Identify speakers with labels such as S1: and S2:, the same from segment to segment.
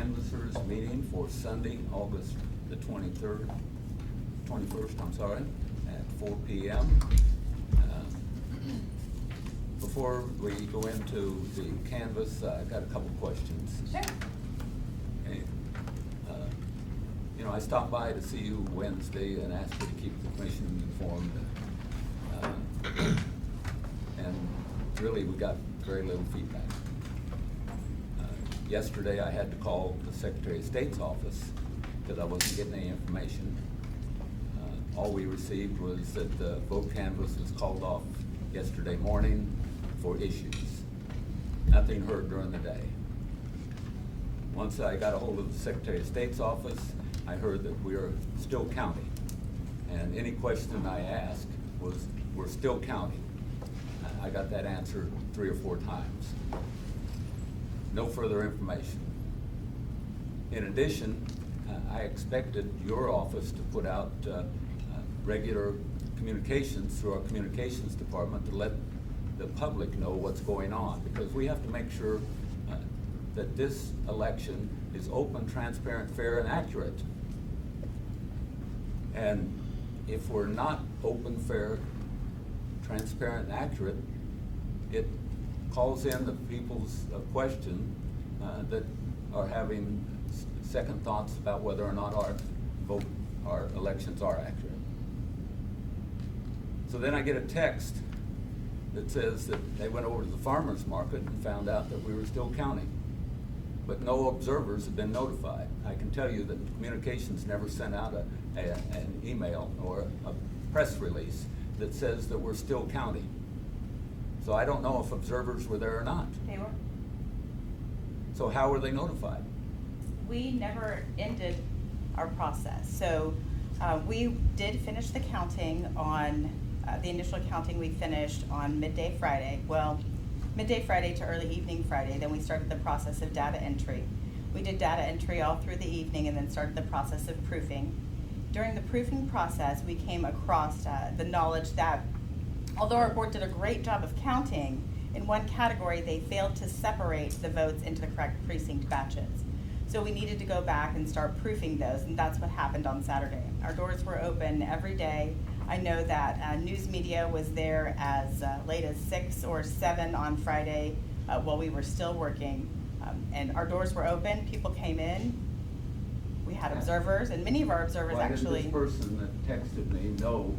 S1: canvassers meeting for Sunday, August the 21st, at 4 p.m. Before we go into the canvas, I got a couple questions.
S2: Sure.
S1: Okay. I stopped by to see you Wednesday and asked you to keep the commission informed. And really, we got very little feedback. Yesterday, I had to call the Secretary of State's office because I wasn't getting any information. All we received was that the vote canvass was called off yesterday morning for issues. Nothing heard during the day. Once I got a hold of the Secretary of State's office, I heard that we are still counting. And any question I asked was, we're still counting. I got that answer 3 or 4 times. No further information. In addition, I expected your office to put out regular communications through our communications department to let the public know what's going on, because we have to make sure that this election is open, transparent, fair, and accurate. And if we're not open, fair, transparent, and accurate, it calls in the people's question that are having second thoughts about whether or not our elections are accurate. So then I get a text that says that they went over to the farmer's market and found out that we were still counting, but no observers have been notified. I can tell you that communications never sent out an email or a press release that says that we're still counting. So I don't know if observers were there or not.
S2: They were.
S1: So how were they notified?
S2: We never ended our process. So we did finish the counting on, the initial counting we finished on midday Friday. Well, midday Friday to early evening Friday. Then we started the process of data entry. We did data entry all through the evening and then started the process of proofing. During the proofing process, we came across the knowledge that although our board did a great job of counting, in one category they failed to separate the votes into the correct precinct batches. So we needed to go back and start proofing those, and that's what happened on Saturday. Our doors were open every day. I know that news media was there as late as 6 or 7 on Friday while we were still working. And our doors were open, people came in. We had observers, and many of our observers actually.
S1: Why didn't this person that texted me know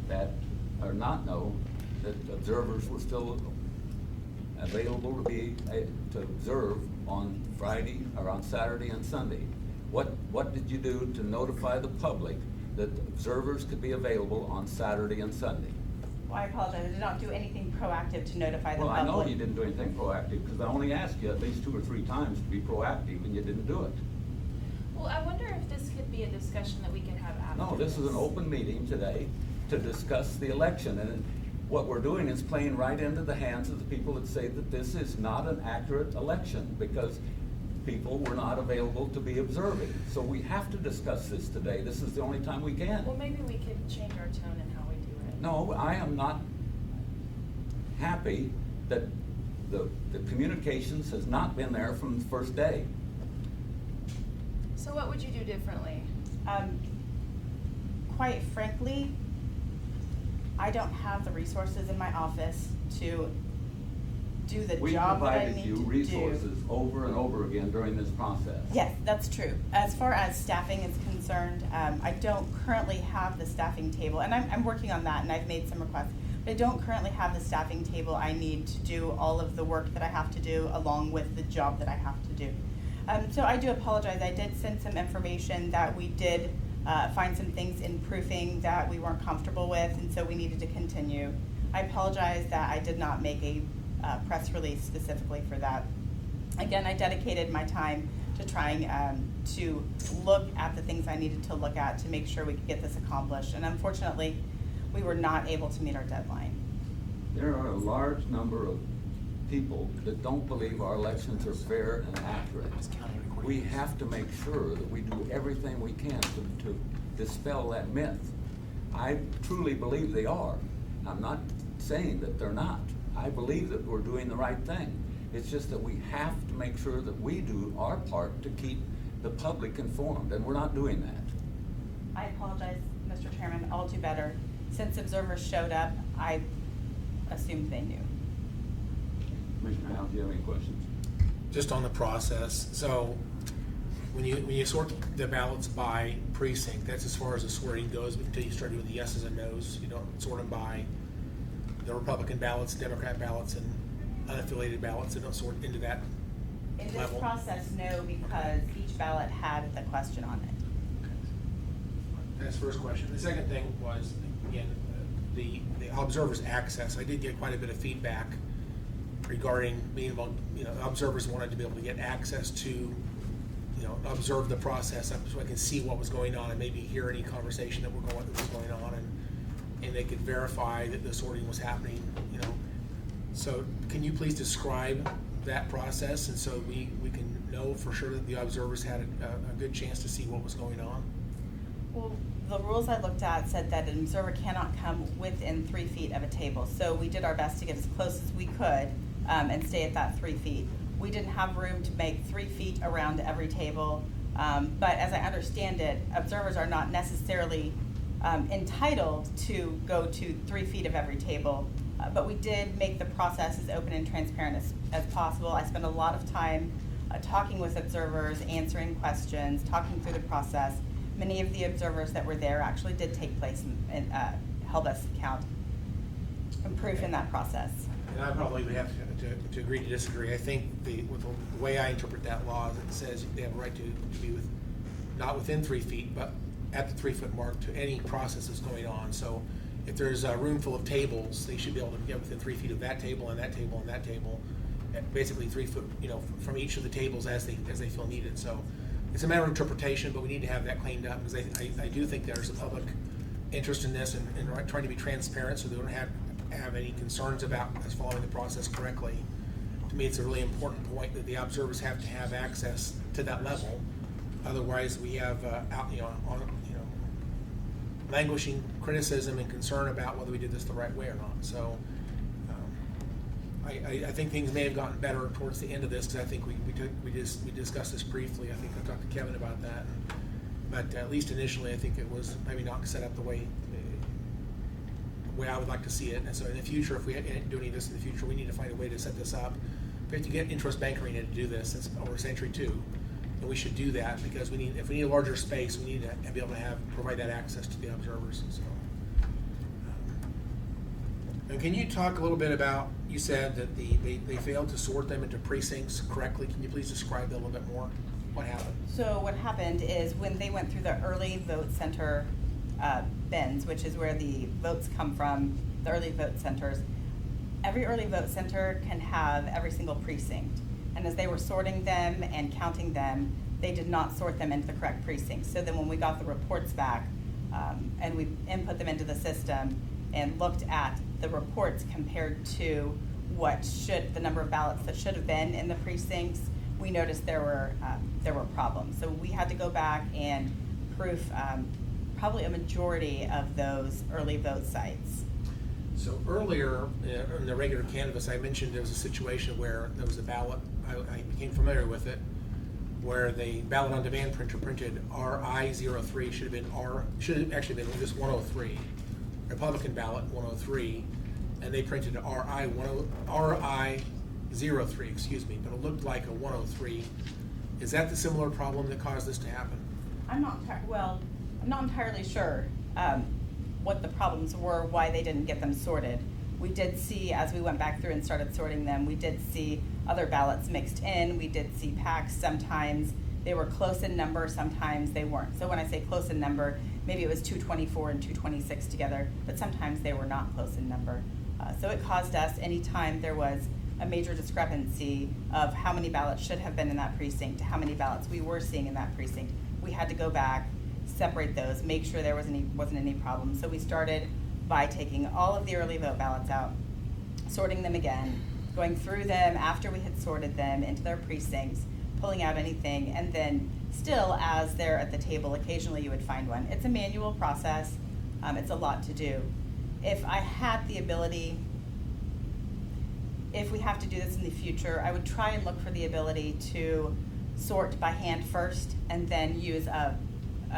S1: that, or not know, that observers were still available to observe on Friday or on Saturday and Sunday? What did you do to notify the public that observers could be available on Saturday and Sunday?
S2: Well, I apologize, I did not do anything proactive to notify the
S1: Well,
S2: public.
S1: I know you didn't do anything proactive, because I only asked you at least 2 or 3 times to be proactive, and you didn't do it.
S3: Well, I wonder if this could be a discussion that we could have after.
S1: No, this is an open meeting today to discuss the election, and what we're doing is playing right into the hands of the people that say that this is not an accurate election because people were not available to be observing. So we have to discuss this today. This is the only time we can.
S3: Well, maybe we could change our tone in how we do it.
S1: No, I am not happy that the communications has not been there from the first day.
S3: So what would you do differently?
S2: Quite frankly, I don't have the resources in my office to do the job that I need to do.
S1: We provided you resources over and over again during this process.
S2: Yes, that's true. As far as staffing is concerned, I don't currently have the staffing table, and I'm working on that, and I've made some requests, but I don't currently have the staffing table I need to do all of the work that I have to do along with the job that I have to do. So I do apologize. I did send some information that we did find some things in proofing that we weren't comfortable with, and so we needed to continue. I apologize that I did not make a press release specifically for that. Again, I dedicated my time to trying to look at the things I needed to look at to make sure we could get this accomplished, and unfortunately, we were not able to meet our deadline.
S1: There are a large number of people that don't believe our elections are fair and accurate. We have to make sure that we do everything we can to dispel that myth. I truly believe they are. I'm not saying that they're not. I believe that we're doing the right thing. It's just that we have to make sure that we do our part to keep the public informed, and we're not doing that.
S2: I apologize, Mr. Chairman, I'll do better. Since observers showed up, I assumed they knew.
S1: Commissioner Howe, do you have any questions?
S4: Just on the process, so when you sort the ballots by precinct, that's as far as the sorting goes until you start doing the yeses and nos. You don't sort them by the Republican ballots, Democrat ballots, and unaffiliated ballots. They don't sort into that
S2: In this
S4: level.
S2: process, no, because each ballot had the question on it.
S4: That's the first question. The second thing was, again, the observers' access. I did get quite a bit of feedback regarding being able, observers wanted to be able to get access to, observe the process so I can see what was going on and maybe hear any conversation that was going on, and they could verify that the sorting was happening, So can you please describe that process, and so we can know for sure that the observers had a good chance to see what was going on?
S2: Well, the rules I looked at said that an observer cannot come within 3 feet of a table. So we did our best to get as close as we could and stay at that 3 feet. We didn't have room to make 3 feet around every table. But as I understand it, observers are not necessarily entitled to go to 3 feet of every table. But we did make the process as open and transparent as possible. I spent a lot of time talking with observers, answering questions, talking through the process. Many of the observers that were there actually did take place and held us account and proof in that process.
S4: And I probably would have to agree to disagree. I think with the way I interpret that law is it says they have a right to be not within 3 feet, but at the 3 foot mark to any process that's going on. So if there's a room full of tables, they should be able to get within 3 feet of that table and that table and that table, basically 3 foot, from each of the tables as they feel needed. So it's a matter of interpretation, but we need to have that cleaned up, because I do think there's a public interest in this and trying to be transparent so they don't have any concerns about us following the process correctly. To me, it's a really important point that the observers have to have access to that level. Otherwise, we have languishing criticism and concern about whether we did this the right way or not. So I think things may have gotten better towards the end of this, because I think we discussed this briefly. I think I talked to Kevin about that, but at least initially, I think it was maybe not set up the way I would like to see it. And so in the future, if we do any of this in the future, we need to find a way to set this up. We have to get Interest Bank Arena to do this. It's over Century 2, and we should do that, because if we need a larger space, we need to be able to provide that access to the observers. So, and can you talk a little bit about? You said that they failed to sort them into precincts correctly. Can you please describe that a little bit more? What happened?
S2: So what happened is when they went through the early vote center bins, which is where the votes come from, the early vote centers, every early vote center can have every single precinct. And as they were sorting them and counting them, they did not sort them into the correct precincts. So then when we got the reports back and we input them into the system and looked at the reports compared to the number of ballots that should have been in the precincts, we noticed there were problems. So we had to go back and proof probably a majority of those early vote sites.
S4: So earlier in the regular canvass, I mentioned there was a situation where there was a ballot, I became familiar with it, where the ballot on demand printer printed RI03, should have actually been just 103, Republican ballot 103, and they printed RI03, but it looked like a 103. Is that the similar problem that caused this to happen?
S2: I'm not entirely sure what the problems were, why they didn't get them sorted. We did see, as we went back through and started sorting them, we did see other ballots mixed in. We did see packs. Sometimes they were close in number, sometimes they weren't. So when I say close in number, maybe it was 224 and 226 together, but sometimes they were not close in number. So it caused us, anytime there was a major discrepancy of how many ballots should have been in that precinct to how many ballots we were seeing in that precinct, we had to go back, separate those, make sure there wasn't any problem. So we started by taking all of the early vote ballots out, sorting them again, going through them after we had sorted them into their precincts, pulling out anything, and then still, as they're at the table, occasionally you would find one. It's a manual process. It's a lot to do. If I had the ability, if we have to do this in the future, I would try and look for the ability to sort by hand first and then use a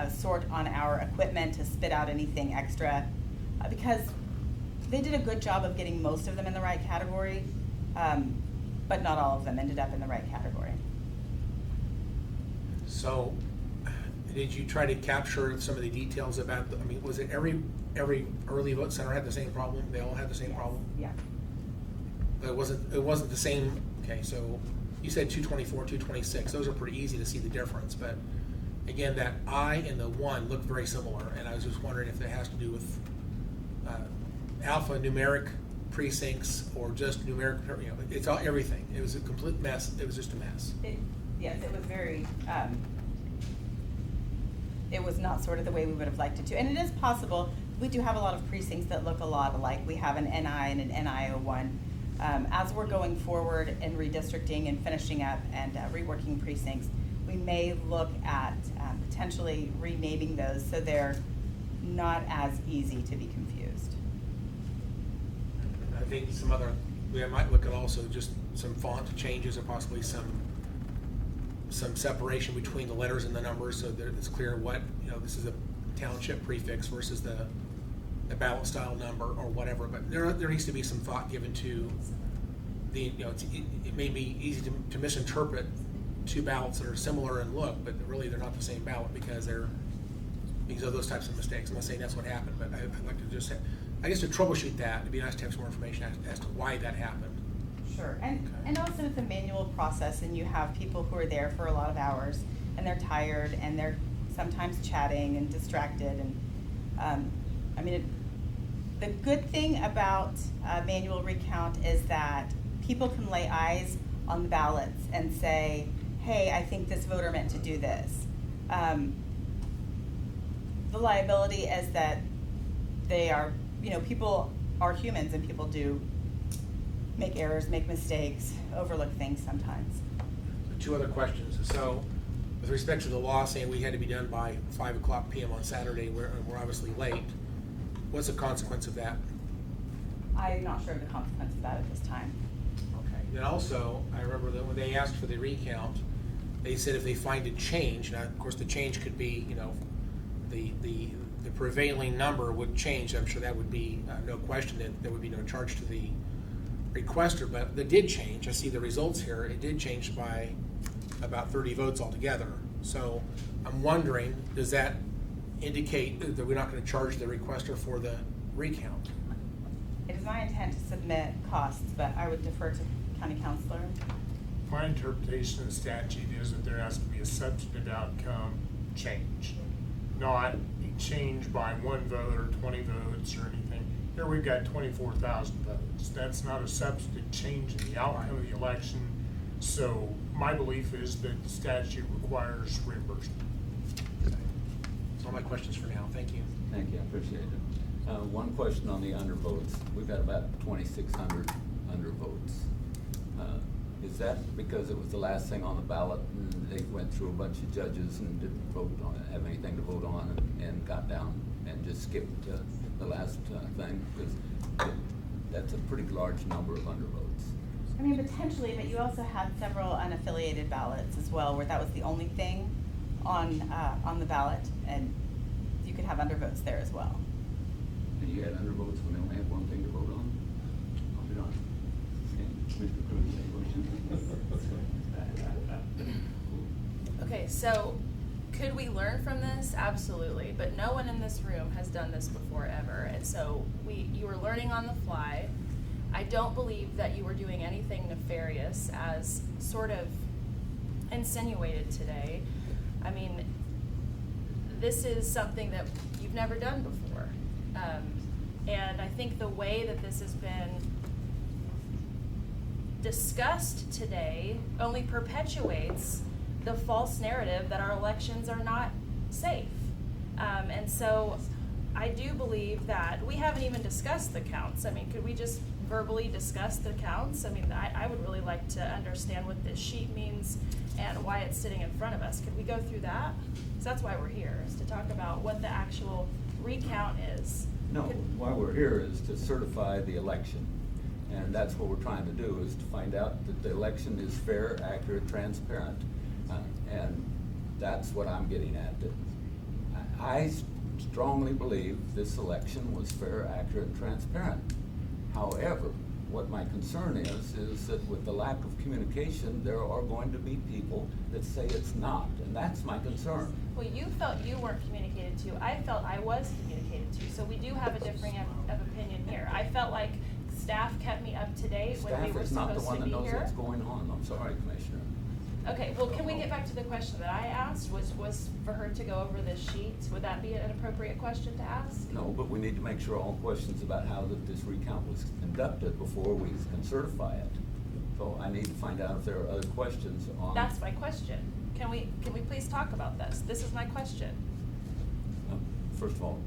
S2: sort on our equipment to spit out anything extra. Because they did a good job of getting most of them in the right category, but not all of them ended up in the right category.
S4: So, did you try to capture some of the details about, was it every early vote center had the same problem? They all had the same problem?
S2: Yeah.
S4: It wasn't the same, okay, so you said 224, 226, those are pretty easy to see the difference, but again, that I and the 1 look very similar, and I was just wondering if that has to do with alphanumeric precincts or just numeric, it's all, everything. It was a complete mess, it was just a mess.
S2: Yes, it was very, it was not sort of the way we would have liked it to. And it is possible, we do have a lot of precincts that look a lot alike. We have an NI and an NI01. As we're going forward and redistricting and finishing up and reworking precincts, we may look at potentially renaming those so they're not as easy to be confused.
S4: I think we might look at also just some font changes or possibly some separation between the letters and the numbers so that it's clear what, this is a township prefix versus the ballot style number or whatever, but there needs to be some thought given to the, it may be easy to misinterpret 2 ballots that are similar in look, but really they're not the same ballot because of those types of mistakes. I'm not saying that's what happened, but I'd like to just, to troubleshoot that. It'd be nice to have some more information as to why that happened.
S2: Sure, and also it's a manual process, and you have people who are there for a lot of hours, and they're tired, and they're sometimes chatting and distracted, and the good thing about manual recount is that people can lay eyes on the ballots and say, hey, I think this voter meant to do this. The liability is that they are, people are humans and people do make errors, make mistakes, overlook things sometimes.
S4: So 2 other questions. So with respect to the law saying we had to be done by 5:00 p.m. on Saturday, we're obviously late. What's the consequence of that?
S2: I'm not sure of the consequence of that at this time.
S4: Okay. Then also, I remember that when they asked for the recount, they said if they find a change, now of course the change could be, the prevailing number would change. I'm sure that would be no question that there would be no charge to the requester, but that did change. I see the results here. It did change by about 30 votes altogether. So I'm wondering, does that indicate that we're not going to charge the requester for the recount?
S2: It is my intent to submit costs, but I would defer to county counselor.
S5: My interpretation of the statute is that there has to be a substantive outcome change, not a change by 1 vote or 20 votes or anything. Here we've got 24,000 votes. That's not a substantive change in the outcome of the election. So my belief is that the statute requires reimbursement.
S4: That's all my questions for now. Thank you.
S1: Thank you, I appreciate it. One question on the undervotes. We've got about 2,600 undervotes. Is that because it was the last thing on the ballot and they went through a bunch of judges and didn't vote on it, have anything to vote on, and got down and just skipped the last thing? Because that's a pretty large number of undervotes.
S2: Potentially, but you also had several unaffiliated ballots as well, where that was the only thing on the ballot, and you could have undervotes there as well.
S1: And you had undervotes when they only had one thing to vote on? I'll be honest. Okay, Mr. Cruz, any questions?
S3: Okay, so could we learn from this? Absolutely, but no one in this room has done this before ever, and so you were learning on the fly. I don't believe that you were doing anything nefarious as sort of insinuated today. This is something that you've never done before. And I think the way that this has been discussed today only perpetuates the false narrative that our elections are not safe. And so I do believe that we haven't even discussed the counts. Could we just verbally discuss the counts? I would really like to understand what this sheet means and why it's sitting in front of us. Could we go through that? Because that's why we're here, is to talk about what the actual recount is.
S1: No, why we're here is to certify the election. And that's what we're trying to do, is to find out that the election is fair, accurate, transparent. And that's what I'm getting at. I strongly believe this election was fair, accurate, and transparent. However, what my concern is that with the lack of communication, there are going to be people that say it's not, and that's my concern.
S3: Well, you felt you weren't communicated to. I felt I was communicated to. So we do have a differing of opinion here. I felt like staff kept me up to date when we
S1: Staff
S3: were
S1: is not the
S3: supposed
S1: one
S3: to
S1: that
S3: be
S1: knows what's
S3: here.
S1: going on. I'm sorry, Commissioner.
S3: Okay, well, can we get back to the question that I asked, was for her to go over this sheet? Would that be an appropriate question to ask?
S1: No, but we need to make sure all questions about how this recount was conducted before we can certify it. So I need to find out if there are other questions on.
S3: That's my question. Can we please talk about this? This is my question.
S1: First of all,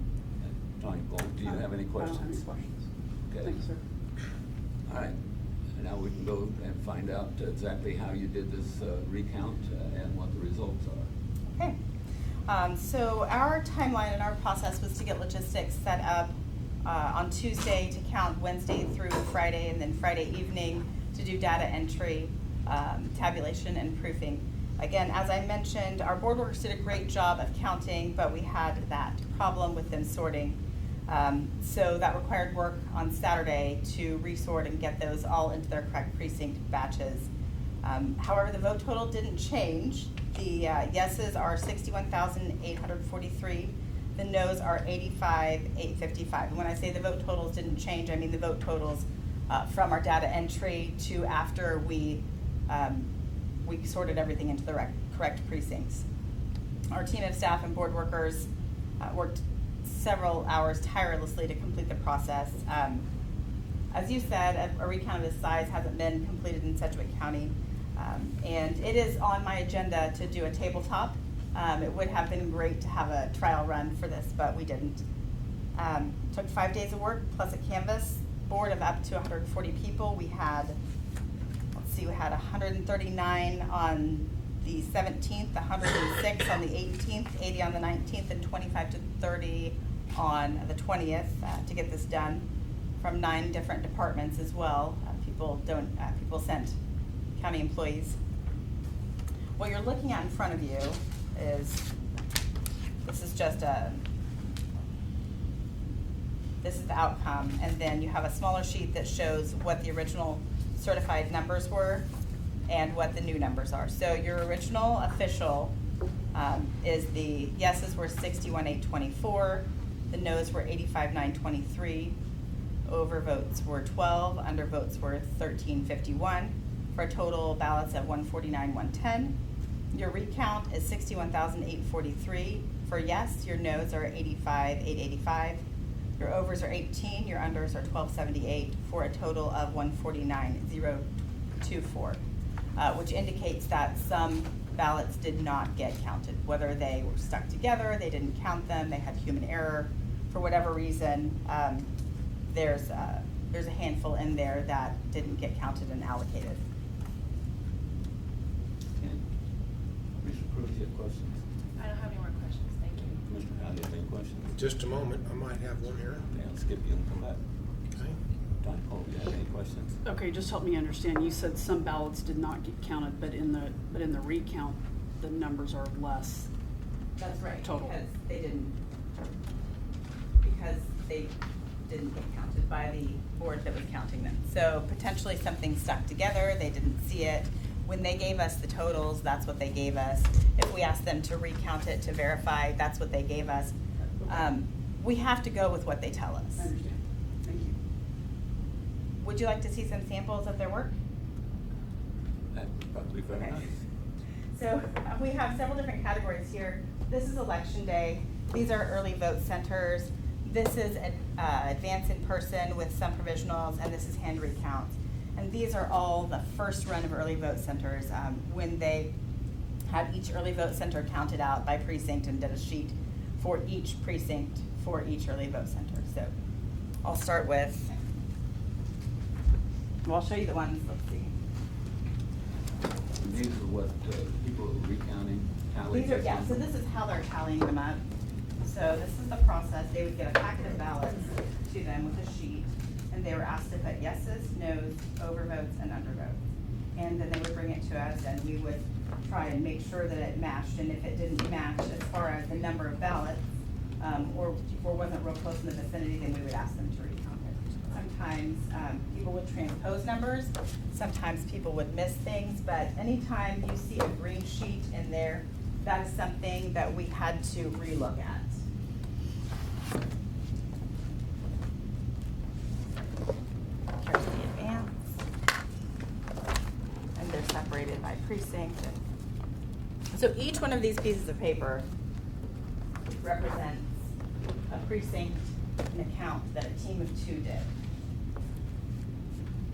S1: Tony Cole, do you have any questions?
S6: I don't have any questions.
S1: Okay.
S6: Thanks, sir.
S1: All right, and now we can go and find out exactly how you did this recount and what the results are.
S2: Okay. So our timeline and our process was to get logistics set up on Tuesday to count Wednesday through Friday, and then Friday evening to do data entry, tabulation, and proofing. Again, as I mentioned, our board workers did a great job of counting, but we had that problem with them sorting. So that required work on Saturday to resort and get those all into their correct precinct batches. However, the vote total didn't change. The yeses are 61,843. The noes are 85,855. And when I say the vote totals didn't change, I mean the vote totals from our data entry to after we sorted everything into the correct precincts. Our team of staff and board workers worked several hours tirelessly to complete the process. As you said, a recount of this size hasn't been completed in Sedgwick County, and it is on my agenda to do a tabletop. It would have been great to have a trial run for this, but we didn't. Took 5 days of work plus a canvas board of up to 140 people. We had 139 on the 17th, 106 on the 18th, 80 on the 19th, and 25 to 30 on the 20th to get this done from 9 different departments as well. People sent county employees. What you're looking at in front of you is, this is the outcome, and then you have a smaller sheet that shows what the original certified numbers were and what the new numbers are. So your original official is the yeses were 61,824, the noes were 85,923, overvotes were 12, undervotes were 1,351, for a total ballots of 149,110. Your recount is 61,843 for yes. Your noes are 85,885. Your overs are 18. Your unders are 1,278 for a total of 149,024, which indicates that some ballots did not get counted. Whether they were stuck together, they didn't count them, they had human error, for whatever reason, there's a handful in there that didn't get counted and allocated.
S1: Okay. Commissioner Cruz, you have questions?
S3: I don't have any more questions, thank you.
S1: Commissioner Powell, you have any questions?
S4: Just a moment, I might have one here.
S1: Okay, I'll skip you and come back.
S4: Okay.
S1: Tony Cole, do you have any questions?
S6: Okay, just help me understand. You said some ballots did not get counted, but in the recount, the numbers are less.
S2: That's right,
S6: Total.
S2: because they didn't get counted by the board that was counting them. So potentially something stuck together, they didn't see it. When they gave us the totals, that's what they gave us. If we asked them to recount it to verify, that's what they gave us. We have to go with what they tell
S6: I
S2: us.
S6: understand. Thank you.
S2: Would you like to see some samples of their work?
S1: That would probably be very
S2: Okay.
S1: nice.
S2: So we have several different categories here. This is election day. These are early vote centers. This is advance in person with some provisionals, and this is hand recounts. And these are all the first run of early vote centers when they had each early vote center counted out by precinct and did a sheet for each precinct for each early vote center. So I'll start with, well, I'll show you the ones, let's see.
S1: And these are what people are recounting, tallies.
S2: These are, yeah, so this is how they're tallying them up. So this is the process. They would get a packet of ballots to them with a sheet, and they were asked to put yeses, nos, overvotes, and undervotes. And then they would bring it to us, and we would try and make sure that it matched, and if it didn't match as far as the number of ballots, or wasn't real close in the vicinity, then we would ask them to recount it. Sometimes people would transpose numbers, sometimes people would miss things, but anytime you see a green sheet in there, that is something that we had to relook at. Here's the advance. And they're separated by precinct. And so each one of these pieces of paper represents a precinct, an account that a team of 2 did.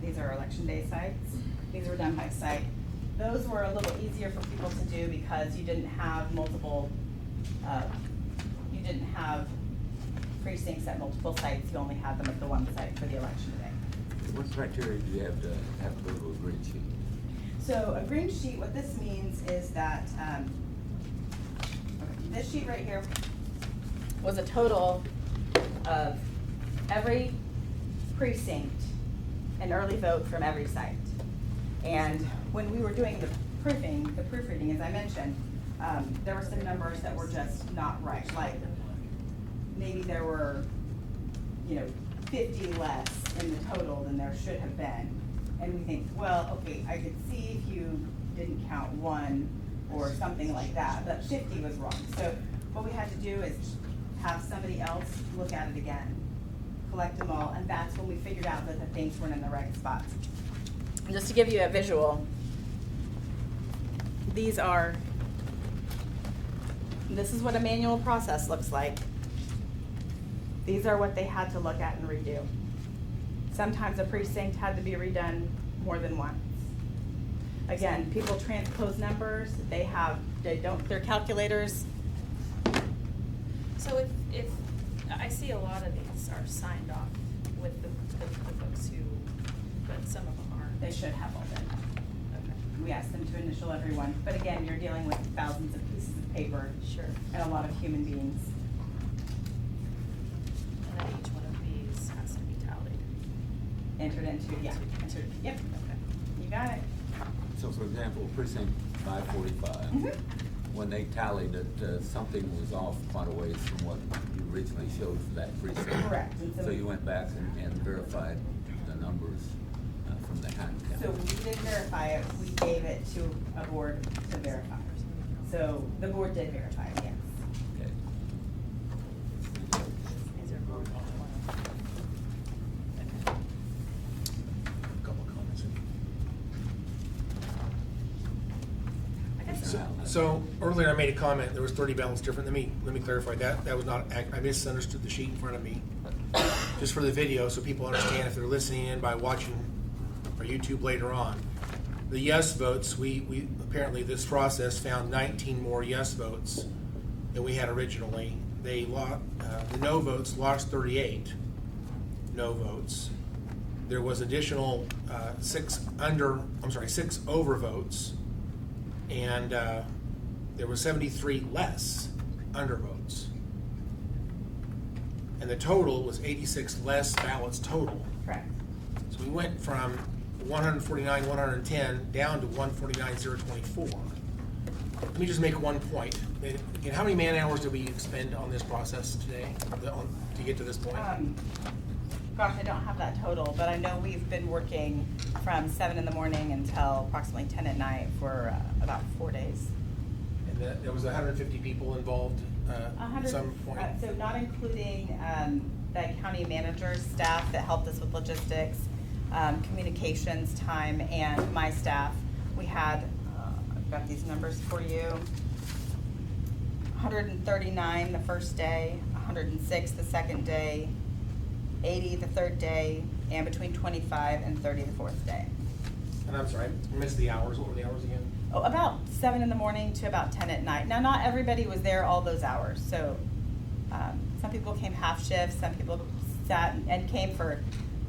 S2: These are election day sites. These were done by site. Those were a little easier for people to do because you didn't have multiple, you didn't have precincts at multiple sites. You only had them at the one site for the election day.
S1: What criteria do you have to go to a green sheet?
S2: So a green sheet, what this means is that this sheet right here was a total of every precinct and early vote from every site. And when we were doing the proofreading, as I mentioned, there were some numbers that were just not right. Like maybe there were, 50 less in the total than there should have been. And we think, well, okay, I could see if you didn't count 1 or something like that, but 50 was wrong. So what we had to do is have somebody else look at it again, collect them all, and that's when we figured out that the things weren't in the right spots. And just to give you a visual, this is what a manual process looks like. These are what they had to look at and redo. Sometimes a precinct had to be redone more than once. Again, people transpose numbers, their calculators.
S3: So if I see a lot of these are signed off with the folks who, but some of them aren't.
S2: They should have all been.
S3: Okay.
S2: We asked them to initial everyone, but again, you're dealing with thousands of pieces of paper.
S3: Sure.
S2: And a lot of human beings.
S3: And then each one of these has to be tallied.
S2: Entered into, yep.
S3: Okay.
S2: You got it.
S1: So for example, precinct 545,
S2: Mhm.
S1: when they tallied it, something was off quite a ways from what you originally showed for that precinct.
S2: Correct. And
S1: So you went back and verified the numbers from the hand count.
S2: So we didn't verify it, we gave it to a board to verify. So the board did verify it, yes.
S1: Okay.
S3: These are both on one.
S4: Couple of comments.
S3: I guess
S4: So earlier I made a comment, there was 30 ballots different. Let me clarify that. That was not, I misunderstood the sheet in front of me. Just for the video, so people understand if they're listening in by watching our YouTube later on. The yes votes, we apparently this process found 19 more yes votes than we had originally. The no votes lost 38 no votes. There was additional 6 over votes, and there were 73 less under votes. And the total was 86 less ballots total.
S2: Correct.
S4: So we went from 149, 110 down to 149, 024. Let me just make one point. And how many man hours did we expend on this process today to get to this point?
S2: Gosh, I don't have that total, but I know we've been working from 7 in the morning until approximately 10 at night for about 4 days.
S4: And there was 150 people involved at
S2: 100,
S4: some point.
S2: so not including the county manager's staff that helped us with logistics, communications time, and my staff. We had, I've got these numbers for you, 139 the first day, 106 the second day, 80 the third day, and between 25 and 30 the fourth day.
S4: And I'm sorry, I missed the hours. What were the hours again?
S2: Oh, about 7 in the morning to about 10 at night. Now, not everybody was there all those hours. So some people came half shifts, some people sat and came for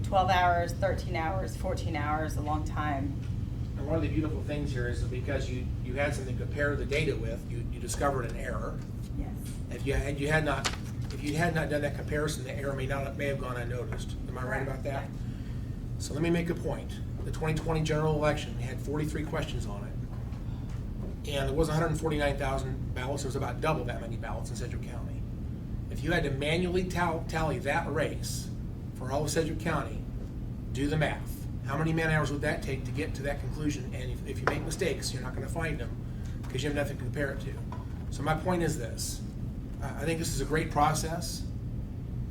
S2: 12 hours, 13 hours, 14 hours, a long time.
S4: And one of the beautiful things here is that because you had something to compare the data with, you discovered an error.
S2: Yes.
S4: If you had not done that comparison, the error may have gone unnoticed. Am I right about that?
S2: Yeah.
S4: So let me make a point. The 2020 general election had 43 questions on it. And there was 149,000 ballots. There was about double that many ballots in Sedgwick County. If you had to manually tally that race for all of Sedgwick County, do the math. How many man hours would that take to get to that conclusion? And if you make mistakes, you're not going to find them because you have nothing to compare it to. So my point is this. I think this is a great process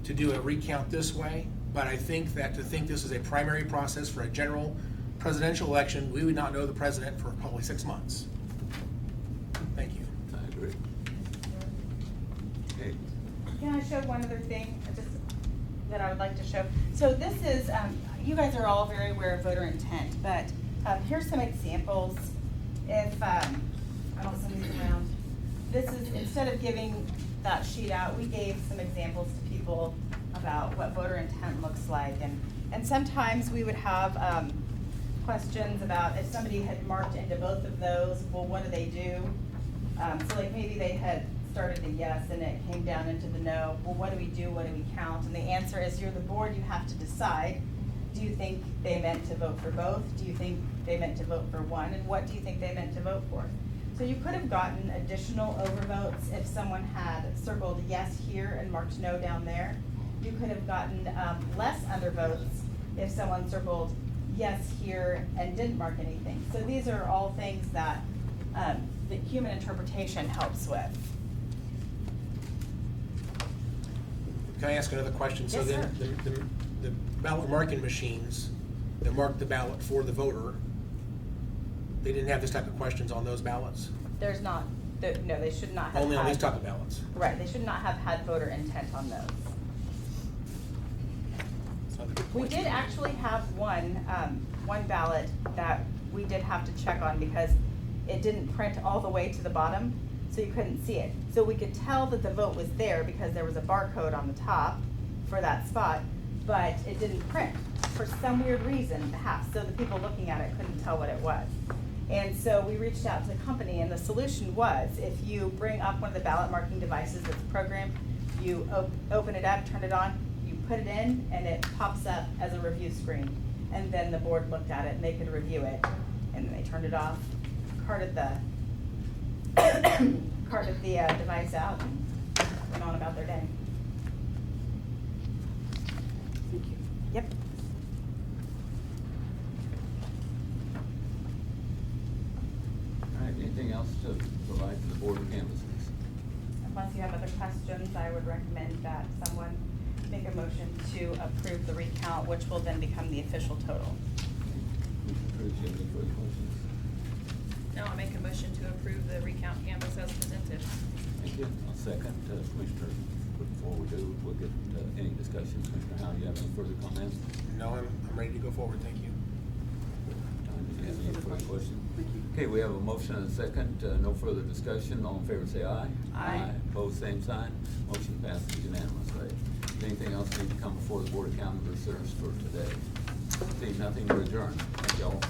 S4: to do a recount this way, but I think that to think this is a primary process for a general presidential election, we would not know the president for probably 6 months. Thank you.
S1: I agree. Okay.
S2: Can I show one other thing just that I would like to show? So this is, you guys are all very aware of voter intent, but here's some examples. If, I don't send these around. This is, instead of giving that sheet out, we gave some examples to people about what voter intent looks like. And sometimes we would have questions about if somebody had marked into both of those, well, what do they do? So like maybe they had started a yes and it came down into the no. Well, what do we do? What do we count? And the answer is, you're the board, you have to decide. Do you think they meant to vote for both? Do you think they meant to vote for one? And what do you think they meant to vote for? So you could have gotten additional overvotes if someone had circled yes here and marked no down there. You could have gotten less undervotes if someone circled yes here and didn't mark anything. So these are all things that the human interpretation helps with.
S4: Can I ask another question?
S2: Yes,
S4: So then
S2: sir.
S4: the ballot marking machines that mark the ballot for the voter, they didn't have this type of questions on those ballots?
S2: There's not, no, they should not have
S4: Only on
S2: had-
S4: these type of ballots?
S2: Right, they should not have had voter intent on those.
S4: That's a good
S2: We
S4: point.
S2: did actually have one ballot that we did have to check on because it didn't print all the way to the bottom, so you couldn't see it. So we could tell that the vote was there because there was a barcode on the top for that spot, but it didn't print for some weird reason, so the people looking at it couldn't tell what it was. And so we reached out to the company, and the solution was, if you bring up one of the ballot marking devices that's programmed, you open it up, turn it on, you put it in, and it pops up as a review screen. And then the board looked at it, and they could review it, and then they turned it off, carted the device out, and went on about their day.
S6: Thank you.
S2: Yep.
S1: All right, anything else to provide to the board of canvassers?
S2: Unless you have other questions, I would recommend that someone make a motion to approve the recount, which will then become the official total.
S1: Commissioner Cruz, you have any further questions?
S3: No, I make a motion to approve the recount canvas as presented.
S1: Thank you. I'll second. Commissioner, before we do, we'll get any discussion. Commissioner Howe, do you have any further comments?
S4: No, I'm ready to go forward, thank you.
S1: Don, do you have any further questions?
S6: Thank you.
S1: Okay, we have a motion and a second. No further discussion. All in favor, say aye.
S2: Aye.
S1: Opposed, same sign. Motion passes unanimously. Anything else need to come before the Board of Canvassers for today? Seeing nothing, to adjourn. Thank you all.